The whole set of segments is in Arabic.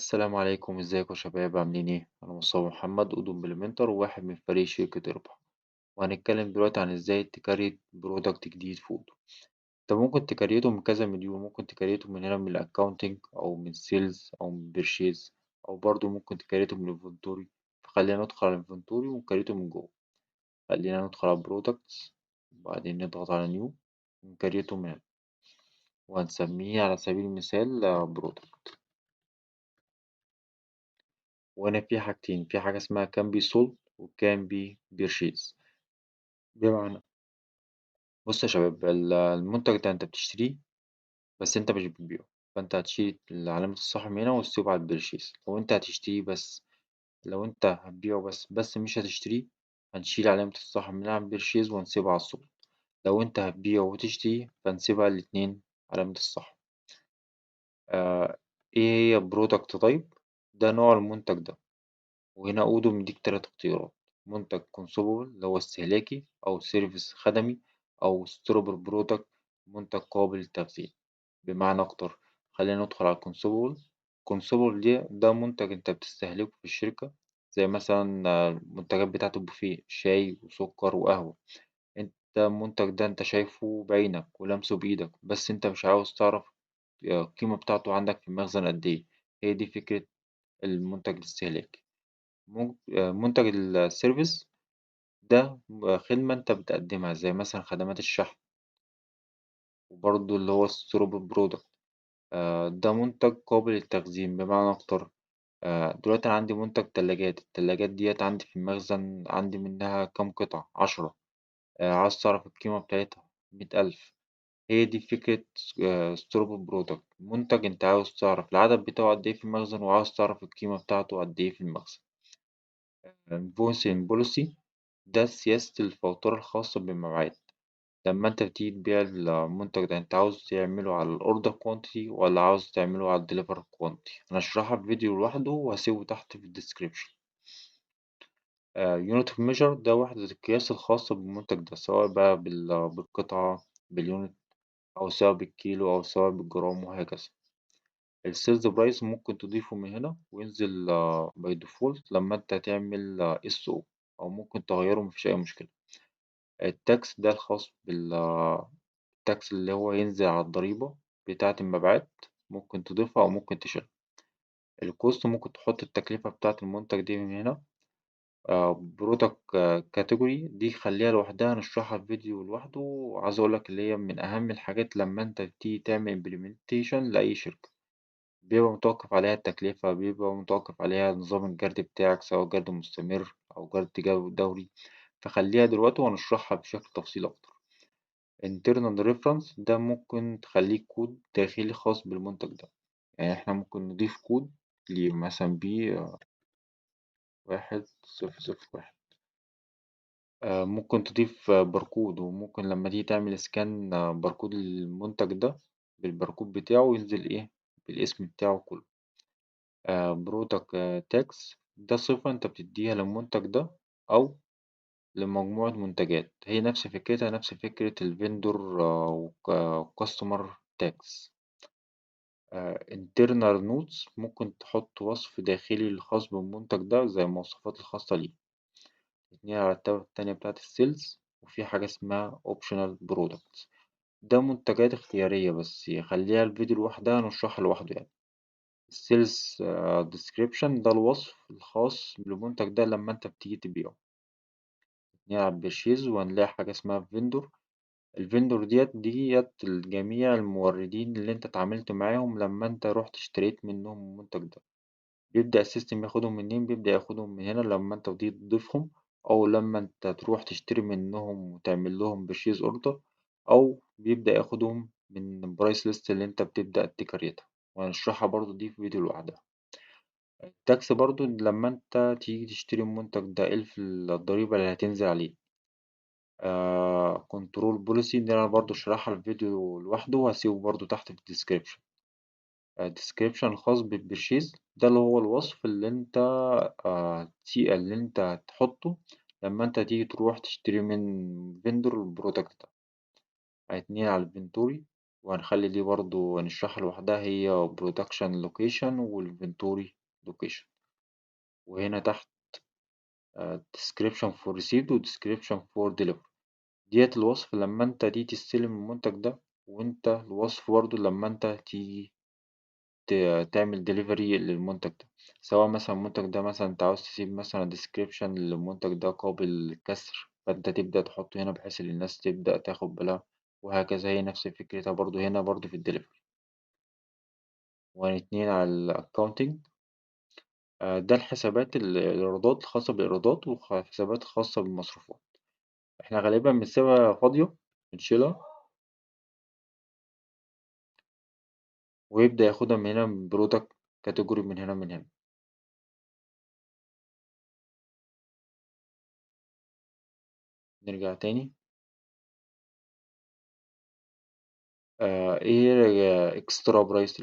السلام عليكم، ازيكم يا شباب عاملين ايه؟ انا مصطفى محمد اودو امبلمنتر وواحد من فريق شركة اربح. وهنتكلم دلوقتي عن ازاي تكريت برودكت جديد في اودو. انت ممكن تكريته من كذا مليون، ممكن تكريته من هنا من الاكاونتنج او من سيلز او من بيرشيز، او برضو ممكن تكريته من الانفنتوري. فخلينا ندخل على الانفنتوري ونكريته من جوه. خلينا ندخل على برودكتس وبعدين نضغط على نيو ونكريته من هنا، وهنسميه على سبيل المثال برودكت. وهنا في حاجتين، في حاجة اسمها كان بي سولد وكان بي بيرشيز. بمعنى، بص يا شباب، المنتج ده انت بتشتريه بس انت مش بتبيعه. فانت هتشيل علامة الصح من هنا وتسيبه على البيرشيز. لو انت هتشتريه بس، لو انت هتبيعه بس مش هتشتريه، هنشيل علامة الصح من على البيرشيز ونسيبها على السوق. لو انت هتبيعه وتشتريه فنسيبها الاتنين علامة الصح. آه ايه هي برودكت تايب؟ ده نوع المنتج ده. وهنا أودو مديك تلات اختيارات: منتج كونسومبل اللي هو استهلاكي، أو سيرفيس خدمي، أو ستوربل برودكت منتج قابل للتخزين. بمعنى أكتر، خلينا ندخل على الكونسومبل. الكونسومبل ده منتج أنت بتستهلكه في الشركة، زي مثلا المنتجات بتاعة البوفيه، شاي وسكر وقهوة. أنت المنتج ده أنت شايفه بعينك ولمسه بإيدك، بس أنت مش عاوز تعرف القيمة بتاعته عندك في المخزن قد إيه. هي دي فكرة المنتج الاستهلاكي. منتج السيرفيس ده خدمة أنت بتقدمها، زي مثلا خدمات الشحن، وبرضه اللي هو الستروبل برودكت. ده منتج قابل للتخزين. بمعنى أكتر، دلوقتي أنا عندي منتج تلاجات. التلاجات ديت عندي في المخزن، عندي منها كام قطعة؟ 10. عاوز تعرف القيمة بتاعتها؟ 100,000. هي دي فكرة ستروبل برودكت. منتج أنت عاوز تعرف العدد بتاعه قد إيه في المخزن، وعاوز تعرف القيمة بتاعته قد إيه في المخزن. invoicing policy ده سياسة الفواتير الخاصة بالمبيعات. لما انت بتيجي تبيع المنتج ده، انت عاوز تعمله على الاوردر كوانتيتي ولا عاوز تعمله على الدليفر كوانتيتي؟ انا هشرحها بفيديو لوحده وهسيبه تحت في الديسكريبشن. يونت اوف ميجر ده وحدة القياس الخاصة بالمنتج ده، سواء بقى بالقطعة، باليونت، أو سواء بالكيلو، أو سواء بالجرام، وهكذا. السيلز برايس ممكن تضيفه من هنا وينزل باي ديفولت لما انت تعمل اس او، أو ممكن تغيره، مفيش أي مشكلة. التاكس ده الخاص التاكس اللي هو ينزل على الضريبة بتاعة المبيعات، ممكن تضيفها أو ممكن تشيلها. الكوست ممكن تحط التكلفة بتاعة المنتج دي من هنا. برودكت كاتيجوري دي خليها لوحدها، نشرحها في فيديو لوحده. وعايز أقولك اللي هي من أهم الحاجات لما أنت تيجي تعمل implementation لأي شركة. بيبقى متوقف عليها التكلفة، بيبقى متوقف عليها نظام الجرد بتاعك، سواء جرد مستمر أو جرد دوري. فخليها دلوقتي وهنشرحها بشكل تفصيل أكتر. internal reference ده ممكن تخليه كود داخلي خاص بالمنتج ده. يعني احنا ممكن نضيف كود ليه، مثلا بي 1001. ممكن تضيف باركود، وممكن لما تيجي تعمل سكان باركود المنتج ده بالباركود بتاعه ينزل ايه؟ بالاسم بتاعه كله. برودكت تاكس ده صفة انت بتديها للمنتج ده أو لمجموعة منتجات. هي نفس فكرتها، نفس فكرة الفندور وكاستمر تاكس. internal notes ممكن تحط وصف داخلي الخاص بالمنتج ده زي المواصفات الخاصة ليه. اتنين على التابة التانية بتاعة السيلز. وفي حاجة اسمها optional products، ده منتجات اختيارية، بس يخليها الفيديو لوحدها نشرحها لوحده يعني. السيلز description ده الوصف الخاص بالمنتج ده لما انت بتيجي تبيعه. اتنين على البرشيز، وهنلاقي حاجة اسمها فيندور. الفيندور ديت جميع الموردين اللي انت اتعاملت معاهم لما انت رحت اشتريت منهم المنتج ده. بيبدأ السيستم ياخدهم منين؟ بيبدأ ياخدهم من هنا لما انت تيجي تضيفهم، او لما انت تروح تشتري منهم وتعمل لهم بشيز اوردر، او بيبدأ ياخدهم من البرايس ليست اللي انت بتبدأ تكريتها. وهنشرحها برضو دي في فيديو لوحدها. التاكس برضو لما انت تيجي تشتري المنتج ده، ايه الضريبة اللي هتنزل عليه. كنترول بوليسي دي انا برضو شرحها الفيديو لوحده، وهسيبه برضو تحت في الديسكريبشن. الديسكريبشن الخاص بالبرشيز ده اللي هو الوصف اللي انت اللي انت هتحطه لما انت تيجي تروح تشتري من فيندور البرودكت ده. اتنين على الفنتوري، وهنخلي دي برضو هنشرحها لوحدها، هي production location والinventory location. وهنا تحت description for received و description for delivery، ديت الوصف لما انت تيجي تستلم المنتج ده، وانت الوصف برضو لما انت تيجي تعمل ديليفري للمنتج ده. سواء مثلا المنتج ده مثلا انت عاوز تسيب مثلا description للمنتج ده قابل للكسر، فانت تبدأ تحطه هنا بحيث ان الناس تبدأ تاخد بالها، وهكذا. هي نفس فكرتها برضو هنا برضو في الدليفري. واتنين على الأكاونتنج، ده الحسابات الإيرادات الخاصة بالإيرادات، وحسابات خاصة بالمصروفات. احنا غالبا بنسيبها فاضية، بنشيلها ويبدأ ياخدها من هنا من برودكت كاتيجوري، من هنا من هنا. نرجع تاني. ايه هي اكسترا برايس؟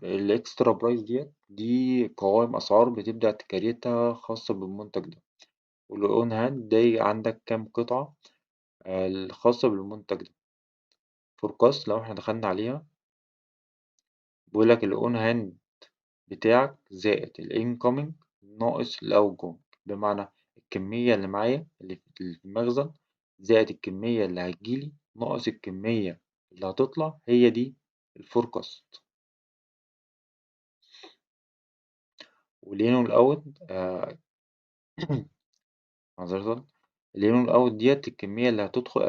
الاكسترا برايس دي قوائم أسعار بتبدأ تكريتها خاصة بالمنتج ده. والأون هاند دي عندك كام قطعة الخاصة بالمنتج ده. فوركاست لو احنا دخلنا عليها بيقولك الأون هاند بتاعك زائد الانكoming ناقص الاوتجوينج، بمعنى الكمية اللي معايا اللي في المخزن زائد الكمية اللي هتجيلي ناقص الكمية اللي هتطلع، هي دي الفوركاست. والين والاوت معذرة، الين والاوت ديت الكمية اللي هتدخل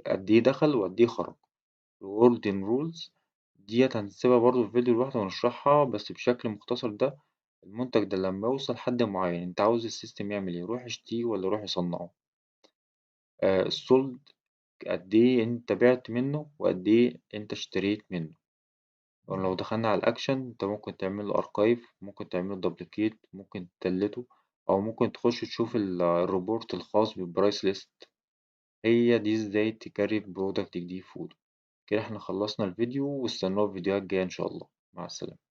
قد ايه دخل وقد ايه خرج. الوردن رولز ديت هنسيبها برضو في فيديو لوحده ونشرحها بس بشكل مختصر. ده المنتج ده لما يوصل حد معين انت عاوز السيستم يعمل ايه، يروح يشتريه ولا يروح يصنعه. السولد قد ايه انت بعت منه وقد ايه انت اشتريت منه. ولو دخلنا على الاكشن انت ممكن تعمل له اركايف، ممكن تعمل له دبليكيت، ممكن تدلته، او ممكن تخش تشوف الريبورت الخاص بالبرايس ليست. هي دي ازاي تكريت برودكت جديد فود. كده احنا خلصنا الفيديو، واستنوا الفيديوهات الجاية ان شاء الله. مع السلامة.